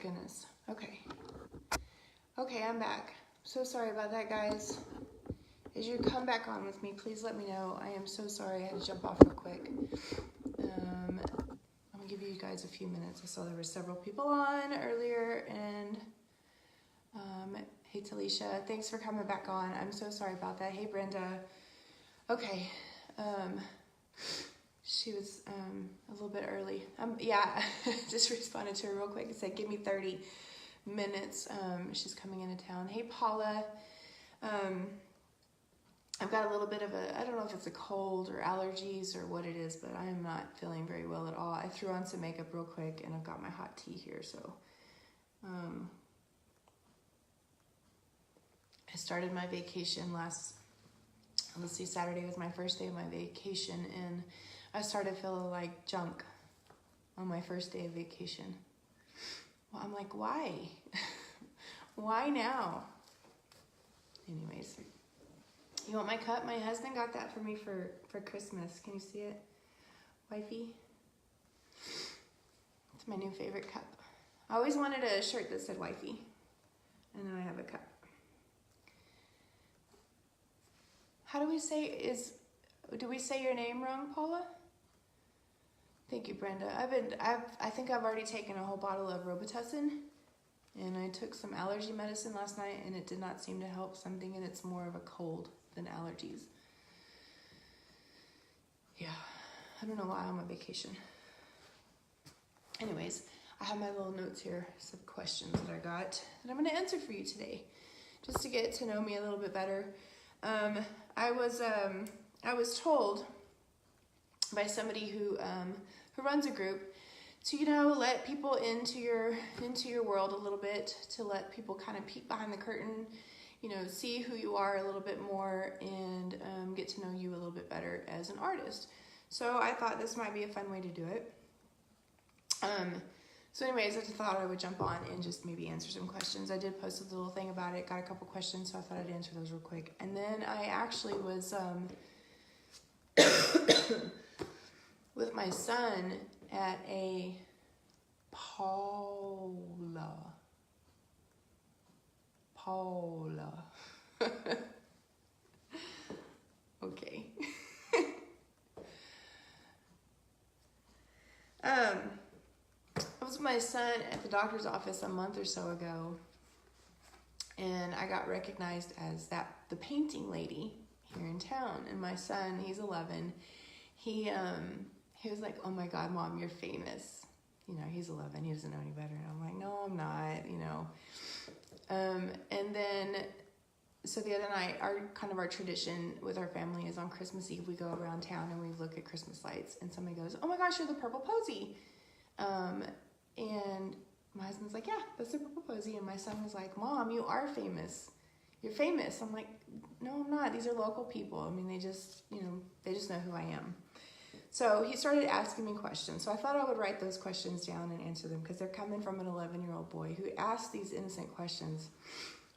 goodness. Okay. Okay, I'm back. So sorry about that, guys. As you come back on with me, please let me know. I am so sorry. I had to jump off real quick. I'm going to give you guys a few minutes. I saw there were several people on earlier, and hey, Talisha, thanks for coming back on. I'm so sorry about that. Hey, Brenda. Okay. She was a little bit early. Yeah, just responded to her real quick and said, give me 30 minutes. She's coming into town. Hey, Paula. I've got a little bit of I don't know if it's a cold or allergies or what it is, but I am not feeling very well at all. I threw on some makeup real quick, and I've got my hot tea here, so. I started my vacation Saturday was my first day of my vacation, and I started feeling like junk on my first day of vacation. Well, I'm like, why? Why now? Anyways, you want my cup? My husband got that for me for Christmas. Can you see it, wifey? It's my new favorite cup. I always wanted a shirt that said wifey, and now I have a cup. How do we say, do we say your name wrong, Paula? Thank you, Brenda. I think I've already taken a whole bottle of Robitussin, and I took some allergy medicine last night, and it did not seem to help. So I'm thinking it's more of a cold than allergies. Yeah, I don't know why I'm on vacation. Anyways, I have my little notes here, some questions that I got that I'm going to answer for you today, just to get to know me a little bit better. I was told by somebody who runs a group to, let people into your world a little bit, to let people kind of peek behind the curtain, see who you are a little bit more, and get to know you a little bit better as an artist. So I thought this might be a fun way to do it. So anyways, I just thought I would jump on and just maybe answer some questions. I did post a little thing about it, got a couple questions, so I thought I'd answer those real quick. And then I actually was with my son at a Paula. Okay. I was with my son at the doctor's office a month or so ago, and I got recognized as the painting lady here in town. And my son, he's 11, he was like, oh my God, Mom, you're famous. He's 11, he doesn't know any better. And I'm like, no, I'm not, and then, so the other night, our tradition with our family is on Christmas Eve, we go around town and we look at Christmas lights, and somebody goes, oh my gosh, you're the purple Posie. And my husband's like, yeah, that's the purple Posie. And my son was like, Mom, you are famous. You're famous. I'm like, no, I'm not. These are local people. I mean, they just know who I am. So he started asking me questions. So I thought I would write those questions down and answer them, because they're coming from an 11-year-old boy who asked these innocent questions,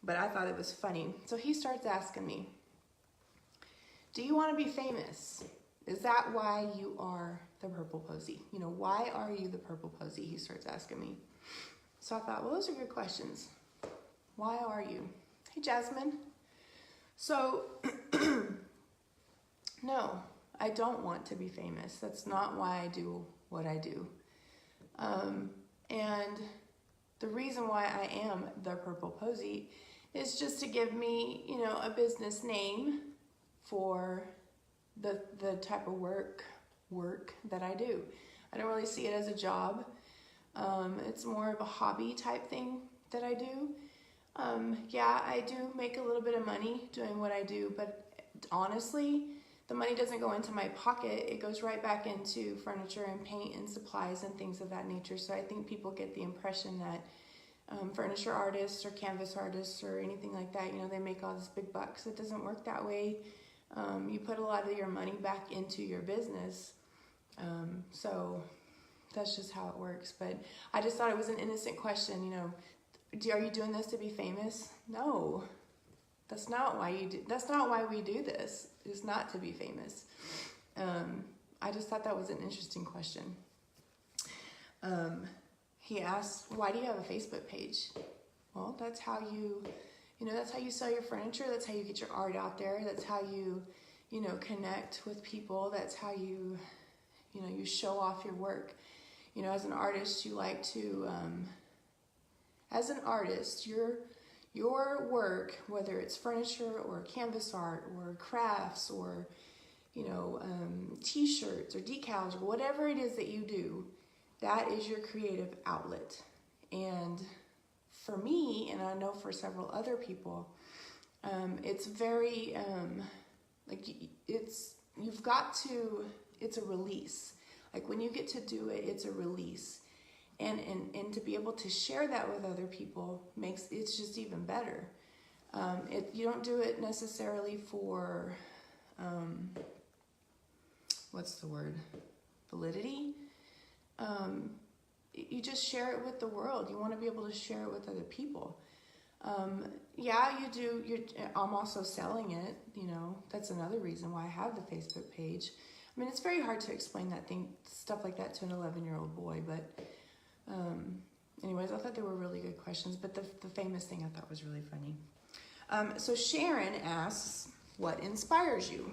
but I thought it was funny. So he starts asking me, do you want to be famous? Is that why you are the purple Posie? Why are you the purple Posie? He starts asking me. So I thought, well, those are good questions. Why are you? Hey, Jasmine. So, no, I don't want to be famous. That's not why I do what I do. And the reason why I am the purple Posie is just to give me, a business name for the type of work that I do. I don't really see it as a job. It's more of a hobby type thing that I do. Yeah, I do make a little bit of money doing what I do, but honestly, the money doesn't go into my pocket. It goes right back into furniture and paint and supplies and things of that nature. So I think people get the impression that furniture artists or canvas artists or anything like that, they make all this big bucks. It doesn't work that way. You put a lot of your money back into your business. So that's just how it works. But I just thought it was an innocent question, are you doing this to be famous? No, that's not why we do this. It's not to be famous. I just thought that was an interesting question. he asked, why do you have a Facebook page? Well, that's how that's how you sell your furniture. That's how you get your art out there. That's how you connect with people. That's how you show off your work. As an artist, you like to, as an artist, your work, whether it's furniture or canvas art or crafts or, t-shirts or decals or whatever it is that you do, that is your creative outlet. And for me, and I know for several other people, it's very, it's a release. Like when you get to do it, it's a release. And to be able to share that with other people makes it's just even better. You don't do it necessarily for, what's the word? Validity. You just share it with the world. You want to be able to share it with other people. Yeah, you do. I'm also selling it. That's another reason why I have the Facebook page. I mean, it's very hard to explain stuff like that to an 11-year-old boy. But anyways, I thought they were really good questions. But the famous thing I thought was really funny. So Sharon asks, what inspires you?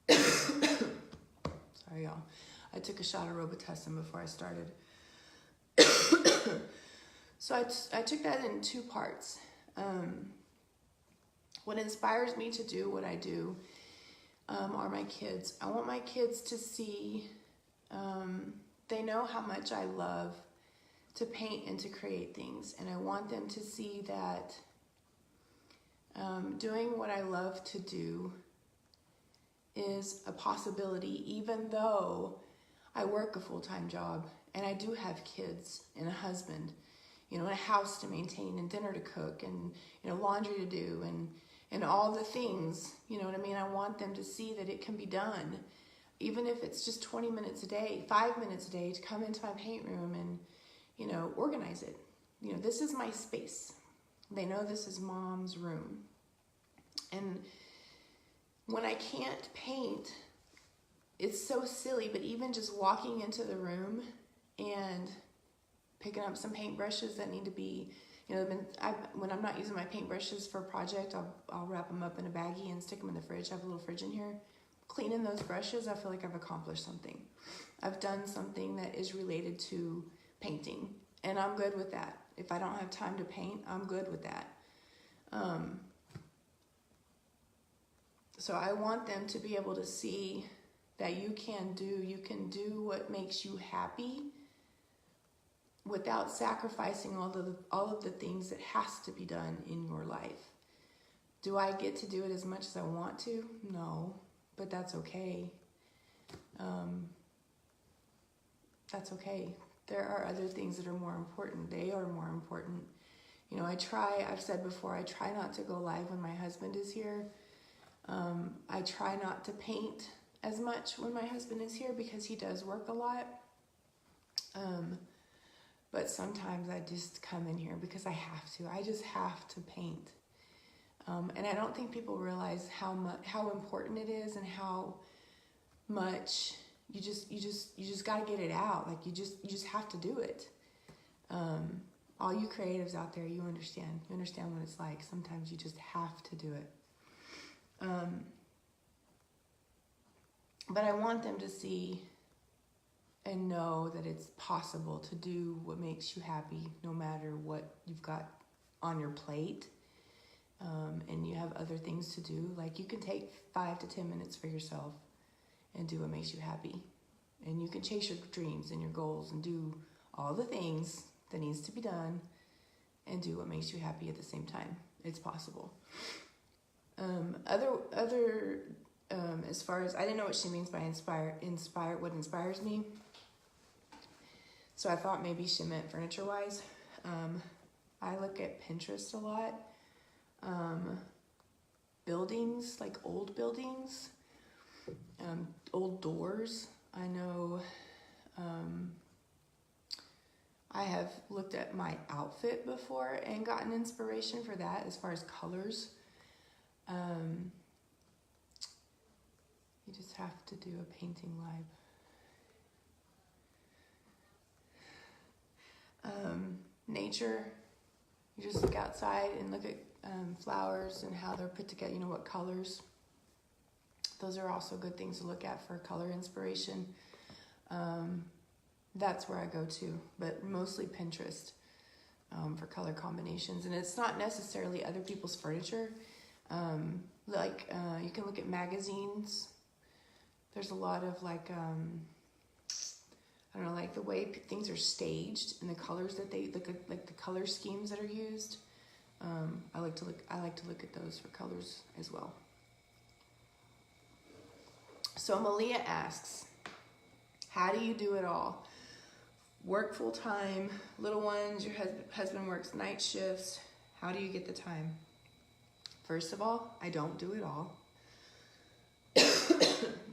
Sorry, y'all. I took a shot of Robitussin before I started. So I took that in two parts. What inspires me to do what I do are my kids. I want my kids to see, they know how much I love to paint and to create things. And I want them to see that doing what I love to do is a possibility, even though I work a full-time job and I do have kids and a husband, and a house to maintain and dinner to cook and, laundry to do and all the things, what I mean? I want them to see that it can be done, even if it's just 20 minutes a day, 5 minutes a day, to come into my paint room and, organize it. This is my space. They know this is Mom's room. And when I can't paint, it's so silly, but even just walking into the room and picking up some paintbrushes that need to be, when I'm not using my paintbrushes for a project, I'll wrap them up in a baggie and stick them in the fridge. I have a little fridge in here. Cleaning those brushes, I feel like I've accomplished something. I've done something that is related to painting, and I'm good with that. If I don't have time to paint, I'm good with that. So I want them to be able to see that you can do what makes you happy without sacrificing all of the things that has to be done in your life. Do I get to do it as much as I want to? No, but that's okay. That's okay. There are other things that are more important. They are more important. I've said before, I try not to go live when my husband is here. I try not to paint as much when my husband is here because he does work a lot. But sometimes I just come in here because I have to. I just have to paint. And I don't think people realize how important it is and how much you just got to get it out. Like you just have to do it. All you creatives out there, you understand. You understand what it's like. Sometimes you just have to do it. But I want them to see and know that it's possible to do what makes you happy no matter what you've got on your plate. And you have other things to do. Like you can take 5 to 10 minutes for yourself and do what makes you happy. And you can chase your dreams and your goals and do all the things that needs to be done and do what makes you happy at the same time. It's possible. As far as, I didn't know what she means by inspire, what inspires me. So I thought maybe she meant furniture-wise. I look at Pinterest a lot. Buildings, like old buildings, old doors. I know, I have looked at my outfit before and gotten inspiration for that as far as colors. You just have to do a painting live. nature. You just look outside and look at flowers and how they're put together, you know, what colors. Those are also good things to look at for color inspiration. That's where I go to, but mostly Pinterest for color combinations. And it's not necessarily other people's furniture. You can look at magazines. There's a lot of like, I don't know, like the way things are staged and the colors that they look at, like the color schemes that are used. I like to look at those for colors as well. So Malia asks, how do you do it all? Work full time, little ones, your husband works night shifts. How do you get the time? First of all, I don't do it all.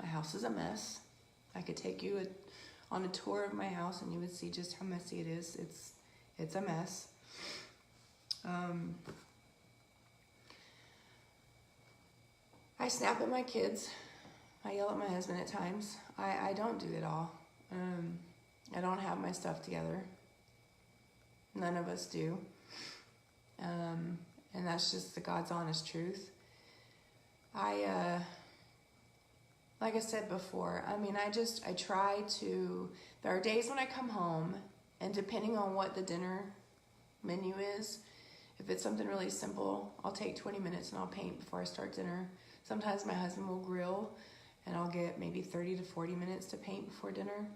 My house is a mess. I could take you on a tour of my house and you would see just how messy it is. It's a mess. I snap at my kids. I yell at my husband at times. I don't do it all. I don't have my stuff together. None of us do. And that's just the God's honest truth. Like I said before, I mean, I try to, there are days when I come home and depending on what the dinner menu is, if it's something really simple, I'll take 20 minutes and I'll paint before I start dinner. Sometimes my husband will grill and I'll get maybe 30 to 40 minutes to paint before dinner.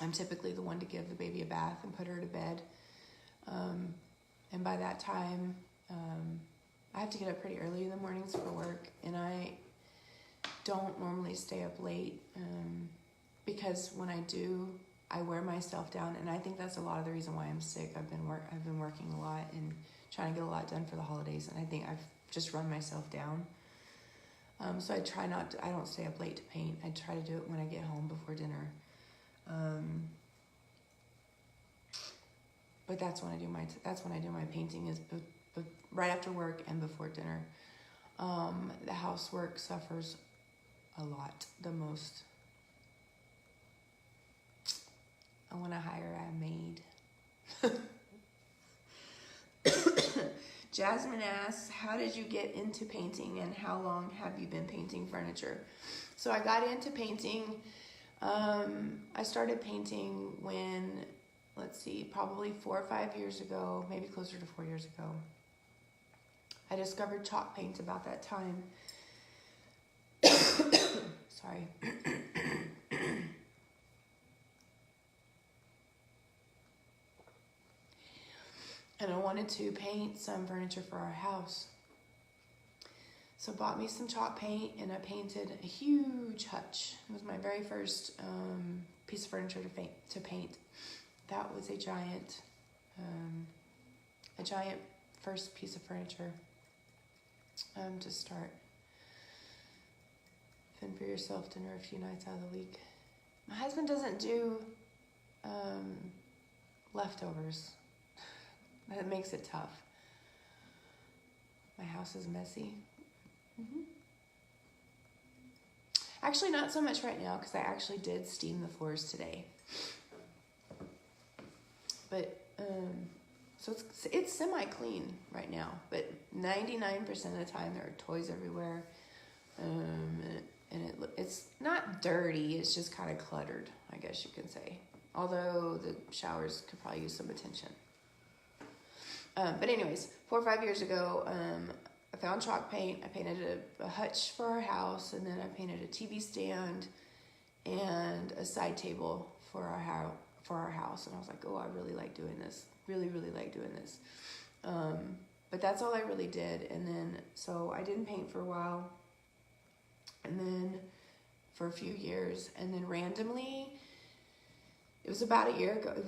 I'm typically the one to give the baby a bath and put her to bed. And by that time, I have to get up pretty early in the mornings for work, and I don't normally stay up late because when I do, I wear myself down, and I think that's a lot of the reason why I'm sick. I've been working a lot and trying to get a lot done for the holidays, and I think I've just run myself down. So I try not to, I don't stay up late to paint. I try to do it when I get home before dinner. But that's when I do my painting is right after work and before dinner. The housework suffers a lot, the most. I want to hire a maid. Jasmine asks, how did you get into painting and how long have you been painting furniture? So I got into painting, I started painting when, let's see, probably 4 or 5 years ago, maybe closer to 4 years ago. I discovered chalk paint about that time. Sorry. And I wanted to paint some furniture for our house. So I bought me some chalk paint and I painted a huge hutch. It was my very first piece of furniture to paint. That was a giant first piece of furniture to start. Fend for yourself dinner a few nights out of the week. My husband doesn't do leftovers. That makes it tough. My house is messy. Actually, not so much right now because I actually did steam the floors today. But so it's semi-clean right now. But 99% of the time there are toys everywhere, and it's not dirty. It's just kind of cluttered, I guess you can say. Although the showers could probably use some attention. But anyways, 4 or 5 years ago, I found chalk paint. I painted a hutch for our house, and then I painted a TV stand and a side table for our house. And I was like, oh, I really like doing this. Really, really like doing this. But that's all I really did. And then, so I didn't paint for a while, and then for a few years, and then randomly, it was about a year ago. It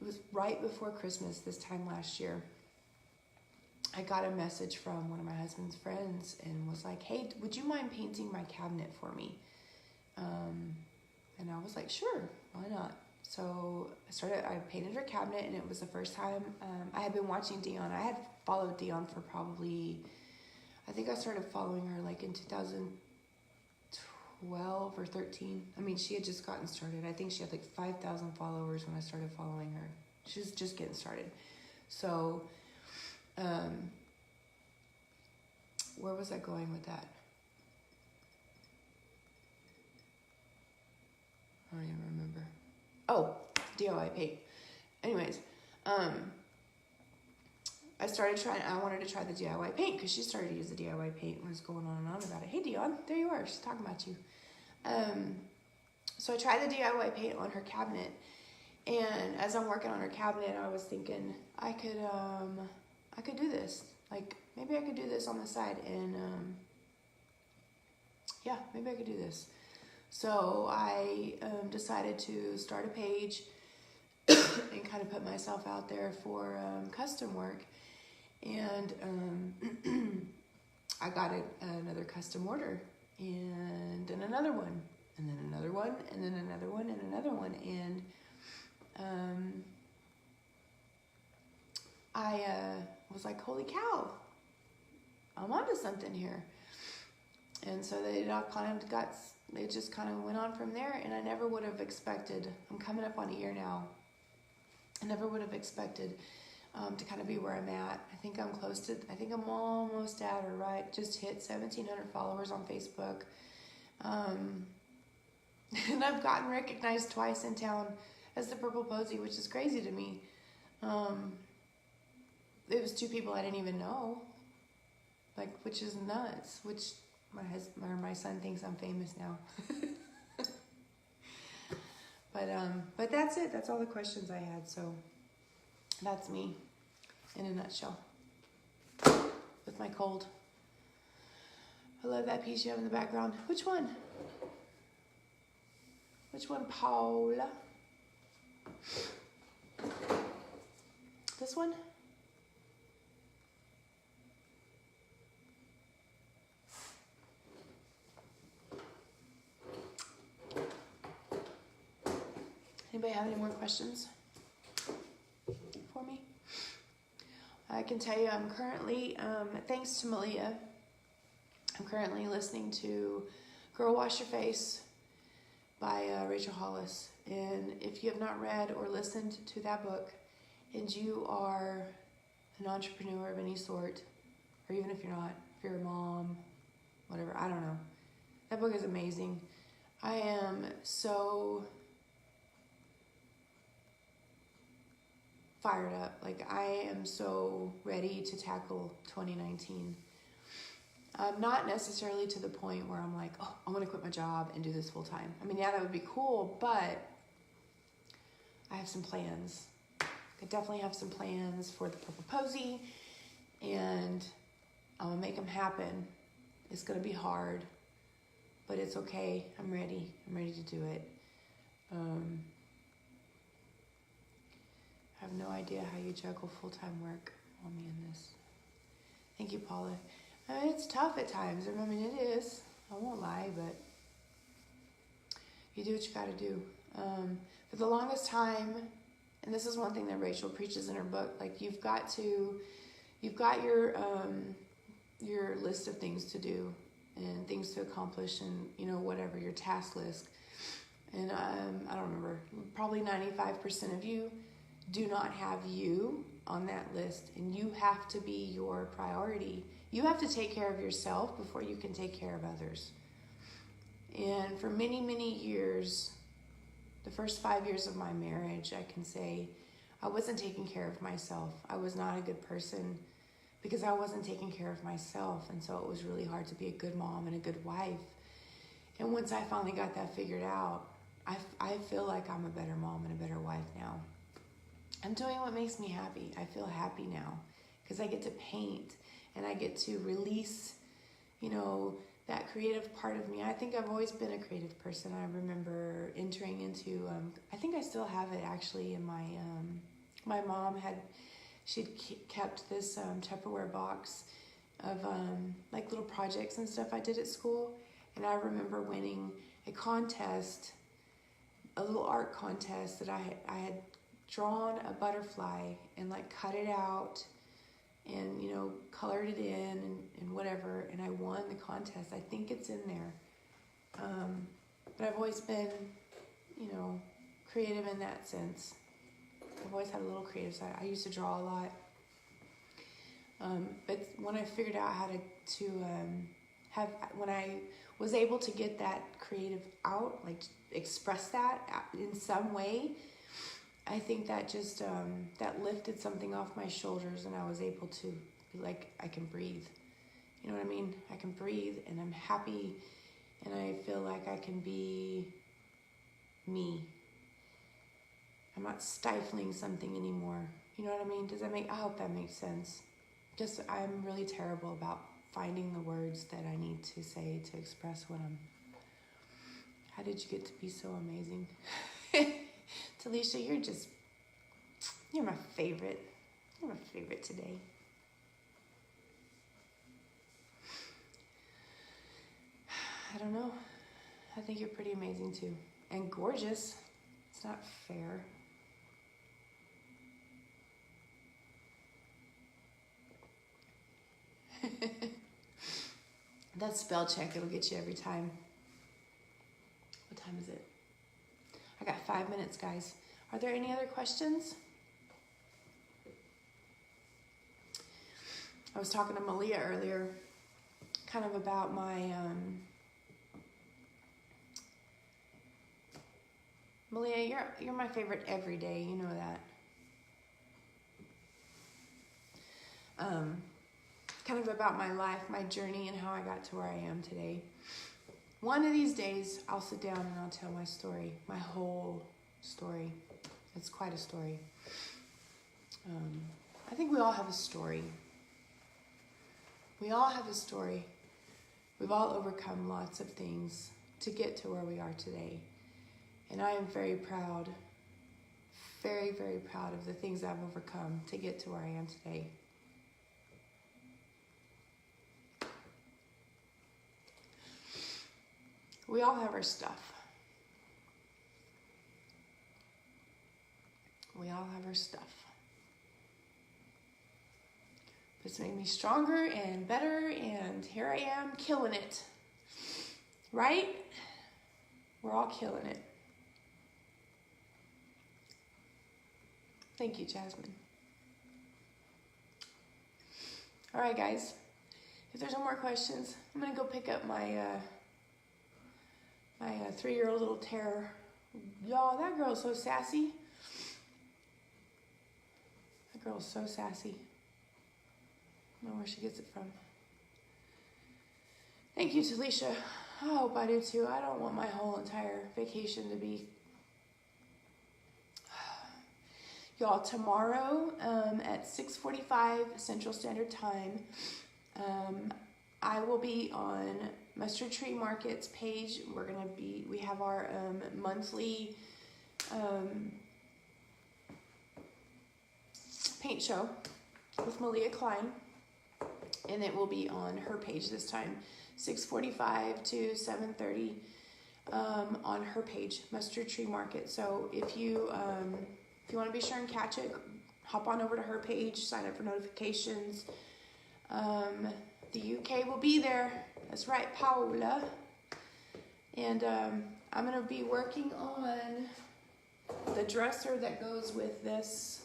was right before Christmas this time last year. I got a message from one of my husband's friends and was like, hey, would you mind painting my cabinet for me? And I was like, sure, why not? So I painted her cabinet, and it was the first time I had been watching Dion. I had followed Dion for probably, I think I started following her like in 2012 or 13. I mean, she had just gotten started. I think she had like 5,000 followers when I started following her. She's just getting started. So, where was I going with that? I don't even remember. Oh, DIY paint. Anyways, I wanted to try the DIY paint because she started to use the DIY paint and was going on and on about it. Hey, Dion, there you are. She's talking about you. So I tried the DIY paint on her cabinet, and as I'm working on her cabinet, I was thinking I could do this. Like, maybe I could do this on the side, and yeah, maybe I could do this. So I decided to start a page and kind of put myself out there for custom work. And I got another custom order, and then another one, and then another one, and then another one, and another one. And I was like, holy cow, I'm onto something here. And so it just kind of went on from there, and I never would have expected, I'm coming up on a year now, I never would have expected to kind of be where I'm at. I think I'm almost at, or right, just hit 1,700 followers on Facebook. And I've gotten recognized twice in town as the Purple Posie, which is crazy to me. It was 2 people I didn't even know, like, which is nuts, which my son thinks I'm famous now. But that's it. That's all the questions I had. So that's me in a nutshell with my cold. I love that piece you have in the background. Which one? Which one, Paula? This one? Anybody have any more questions for me? I can tell you I'm currently, thanks to Malia, I'm currently listening to Girl Wash Your Face by Rachel Hollis. And if you have not read or listened to that book, and you are an entrepreneur of any sort, or even if you're not, if you're a mom, whatever, I don't know. That book is amazing. I am so fired up. Like, I am so ready to tackle 2019. Not necessarily to the point where I'm like, oh, I'm going to quit my job and do this full time. I mean, yeah, that would be cool, but I have some plans. I definitely have some plans for the Purple Posie, and I'm going to make them happen. It's going to be hard, but it's okay. I'm ready. I'm ready to do it. I have no idea how you juggle full-time work on me in this. Thank you, Paula. I mean, it's tough at times. I mean, it is. I won't lie, but you do what you got to do. For the longest time, and this is one thing that Rachel preaches in her book, like, you've got your list of things to do and things to accomplish, and, you know, whatever, your task list. And I don't remember, probably 95% of you do not have you on that list, and you have to be your priority. You have to take care of yourself before you can take care of others. And for many, many years, the first 5 years of my marriage, I can say I wasn't taking care of myself. I was not a good person because I wasn't taking care of myself. And so it was really hard to be a good mom and a good wife. And once I finally got that figured out, I feel like I'm a better mom and a better wife now. I'm doing what makes me happy. I feel happy now because I get to paint and I get to release, you know, that creative part of me. I think I've always been a creative person. I remember entering into, I think I still have it actually in my mom she'd kept this Tupperware box of like little projects and stuff I did at school. And I remember winning a contest, a little art contest that I had drawn a butterfly and like cut it out and, you know, colored it in and whatever, and I won the contest. I think it's in there. But I've always been, you know, creative in that sense. I've always had a little creative side. I used to draw a lot. But when I figured out how when I was able to get that creative out, like express that in some way, I think that just, that lifted something off my shoulders, and I was able to be like, I can breathe. You know what I mean? I can breathe, and I'm happy, and I feel like I can be me. I'm not stifling something anymore. You know what I mean? I hope that makes sense. Just, I'm really terrible about finding the words that I need to say to express how did you get to be so amazing? Talisha, you're my favorite. You're my favorite today. I don't know. I think you're pretty amazing too. And gorgeous. It's not fair. That spell check, it'll get you every time. What time is it? I got 5 minutes, guys. Are there any other questions? I was talking to Malia earlier, kind of about my, Malia, you're my favorite every day, you know that. Kind of about my life, my journey, and how I got to where I am today. One of these days, I'll sit down and I'll tell my story, my whole story. It's quite a story. I think we all have a story. We all have a story. We've all overcome lots of things to get to where we are today. And I am very proud, very, very proud of the things I've overcome to get to where I am today. We all have our stuff. We all have our stuff. It's made me stronger and better, and here I am killing it. Right? We're all killing it. Thank you, Jasmine. All right, guys. If there's no more questions, I'm going to go pick up my my 3-year-old little terror. Y'all, that girl is so sassy. That girl is so sassy. I don't know where she gets it from. Thank you, Talisha. I hope I do too. I don't want my whole entire vacation to be... Y'all, tomorrow at 6:45 Central Standard Time, I will be on Mustard Tree Market's page. We have our monthly paint show with Malia Klein, and it will be on her page this time, 6:45 to 7:30 on her page, Mustard Tree Market. So if you want to be sure and catch it, hop on over to her page, sign up for notifications. The UK will be there. That's right, Paola. And I'm going to be working on the dresser that goes with this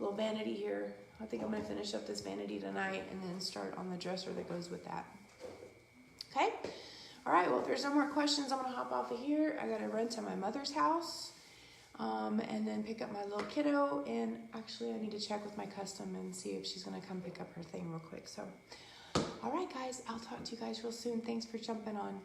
little vanity here. I think I'm going to finish up this vanity tonight and then start on the dresser that goes with that. Okay? All right, well, if there's no more questions, I'm going to hop off of here. I got to run to my mother's house and then pick up my little kiddo. And actually, I need to check with my custom and see if she's going to come pick up her thing real quick. So, all right, guys, I'll talk to you guys real soon. Thanks for jumping on.